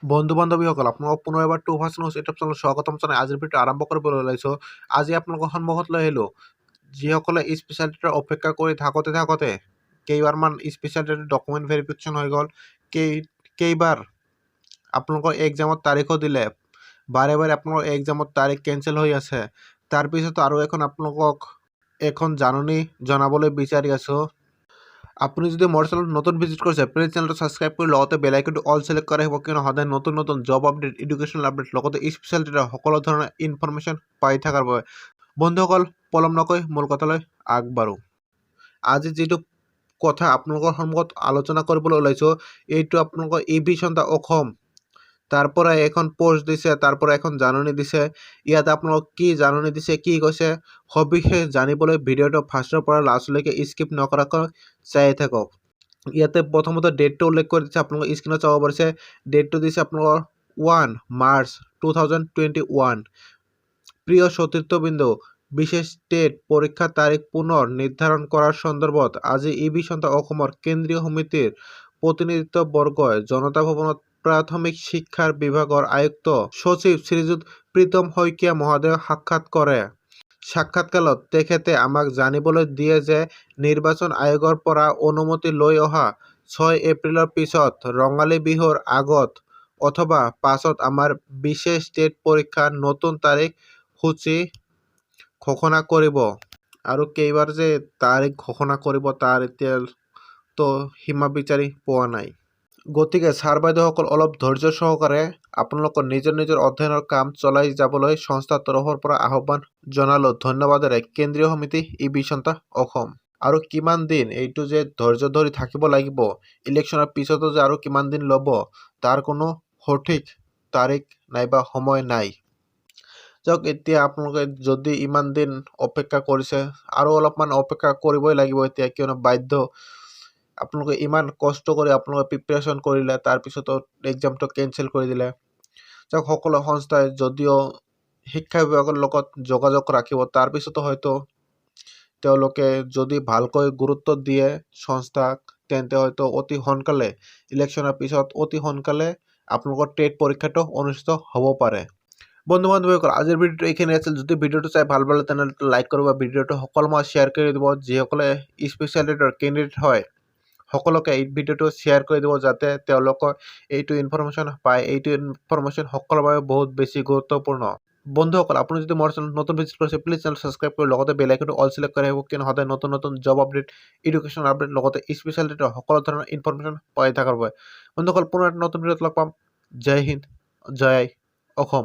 বন্ধু-বান্ধৱীসকল আপোনালোকক পুনৰ এবাৰ 2% ইউটিউব চেনেলত স্বাগতম জনাই আজিৰ ভিডিঅ' আৰম্ভ কৰিবলৈ ওলাইছোঁ। আজি আপোনালোকৰ সন্মুখত লৈ আহিলোঁ যিসকলে স্পেচিয়েল ডেটৰ অপেক্ষা কৰি থাকোঁতে কেইবাৰমান স্পেচিয়েল ডেটৰ ডকুমেণ্ট ভেৰিফিকেশ্যন হৈ গ'ল, কেইবাৰ আপোনালোকৰ এক্সামৰ তাৰিখো দিলে, বাৰে আপোনালোকৰ এক্সামৰ তাৰিখ কেঞ্চেল হৈ আছে। তাৰপিছত আৰু আপোনালোকক এখন জাননী জনাবলৈ বিচাৰি আছোঁ। আপুনি যদি মোৰ চেনেলত নতুন ভিজিট কৰিছে প্লিজ চেনেলটো ছাবস্ক্ৰাইব কৰি লগতে বেল আইকনটো অল চিলেক্ট কৰি ৰাখিব, কিয়নো সদায় নতুন জব আপডেট, এডুকেশ্যনেল আপডেট লগতে স্পেচিয়েল ডেটাৰ সকলো ধৰণৰ ইনফৰমেশ্যন পাই থকাৰ বাবে বন্ধুসকল পলম নকৈ মূল কথালৈ আগবাঢ়ো। আজি যিটো কথা আপোনালোকৰ সন্মুখত আলোচনা কৰিবলৈ ওলাইছোঁ এইটো আপোনালোকৰ EB চন্দ্ৰা অসম তাৰ পৰা এখন পোষ্ট দিছে, তাৰ পৰা এখন জাননী দিছে। ইয়াত আপোনালোক কি জাননী দিছে, কি কৈছে সবিশেষ জানিবলৈ ভিডিঅ'টো ফাৰ্ষ্টৰ পৰা লাষ্টলৈকে স্কিপ নকৰাকৈ চাই থাকক। ইয়াতে প্ৰথমতে ডেটটো উল্লেখ কৰি দিছে, আপোনালোকে স্ক্ৰীনত চাব পাৰিছে। ডেটটো দিছে আপোনালোকৰ 1 মাৰ্চ 2021। প্ৰিয় চতুৰ্থবিন্দু, বিশেষ টেট পৰীক্ষাৰ তাৰিখ পুনৰ নিৰ্ধাৰণ কৰাৰ সন্দৰ্ভত আজি EB চন্দ্ৰা অসমৰ কেন্দ্ৰীয় সমিতিৰ প্ৰতিনিধিত্ববৰ্গই জনতা ভৱনত প্ৰাথমিক শিক্ষাৰ বিভাগৰ আয়ুক্ত সচিব শ্ৰীযুত প্ৰীতম শইকীয়া মহোদয়ক সাক্ষাৎ কৰে। সাক্ষাৎকালত তেখেতে আমাক জানিবলৈ দিয়ে যে নিৰ্বাচন আয়োগৰ পৰা অনুমতি লৈ অহা 6 এপ্ৰিলৰ পিছত ৰঙালী বিহুৰ আগত অথবা পাছত আমাৰ বিশেষ টেট পৰীক্ষাৰ নতুন তাৰিখ সূচী ঘোষণা কৰিব। আৰু কেইবাৰ যে তাৰিখ ঘোষণা কৰিব তাৰ এতিয়াতো সীমা বিচাৰি পোৱা নাই। গতিকে ছাৰ বাইদেউসকল অলপ ধৈৰ্য সহকাৰে আপোনালোকৰ নিজৰ অধ্যয়নৰ কাম চলাই যাবলৈ সংস্থাৰ তৰফৰ পৰা আহ্বান জনালোঁ। ধন্যবাদেৰে কেন্দ্ৰীয় সমিতি EB চন্দ্ৰা অসম। আৰু কিমান দিন এইটো যে ধৈৰ্য ধৰি থাকিব লাগিব, ইলেকশ্যনৰ পিছতো যে আৰু কিমান দিন ল'ব তাৰ কোনো সঠিক তাৰিখ নাইবা সময় নাই। যাওক, এতিয়া আপোনালোকে যদি ইমান দিন অপেক্ষা কৰিছে আৰু অলপমান অপেক্ষা কৰিবই লাগিব এতিয়া, কিয়নো বাধ্য। আপোনালোকে ইমান কষ্ট কৰি আপোনালোকে প্ৰিপেৰেশ্যন কৰিলে, তাৰপিছতো এক্সামটো কেঞ্চেল কৰি দিলে। যাওক, সকলো সংস্থাই যদিও শিক্ষা বিভাগৰ লগত যোগাযোগ ৰাখিব, তাৰপিছতো হয়তো তেওঁলোকে যদি ভালকৈ গুৰুত্ব দিয়ে সংস্থাক, তেন্তে হয়তো অতি সোনকালে ইলেকশ্যনৰ পিছত অতি সোনকালে আপোনালোকৰ টেট পৰীক্ষাটো অনুষ্ঠিত হ'ব পাৰে। বন্ধু-বান্ধৱীসকল আজিৰ ভিডিঅ'টো এইখিনি আছিল। যদি ভিডিঅ'টো চাই ভাল পালে তেনেহ'লে লাইক কৰিব, ভিডিঅ'টো সকলো মই শ্বেয়াৰ কৰি দিব। যিসকলে স্পেচিয়েল ডেটৰ কেণ্ডিডেট হয় সকলোকে এই ভিডিঅ'টো শ্বেয়াৰ কৰি দিব, যাতে তেওঁলোকৰ এইটো ইনফৰমেশ্যন পায়। এইটো ইনফৰমেশ্যন সকলোৰে বাবে বহুত বেছি গুৰুত্বপূৰ্ণ। বন্ধুসকল, আপুনি যদি মোৰ চেনেলত নতুন ভিজিট কৰিছে প্লিজ চেনেল ছাবস্ক্ৰাইব কৰি লগতে বেল আইকনটো অল চিলেক্ট কৰি ৰাখিব, কিয়নো সদায় নতুন জব আপডেট, এডুকেশ্যনেল আপডেট লগতে স্পেচিয়েল ডেটাৰ সকলো ধৰণৰ ইনফৰমেশ্যন পাই থকাৰ বাবে বন্ধুসকল পুনৰ এটা নতুন ভিডিঅ'ত লগ পাম। জয় হিন্দ, জয় অসম।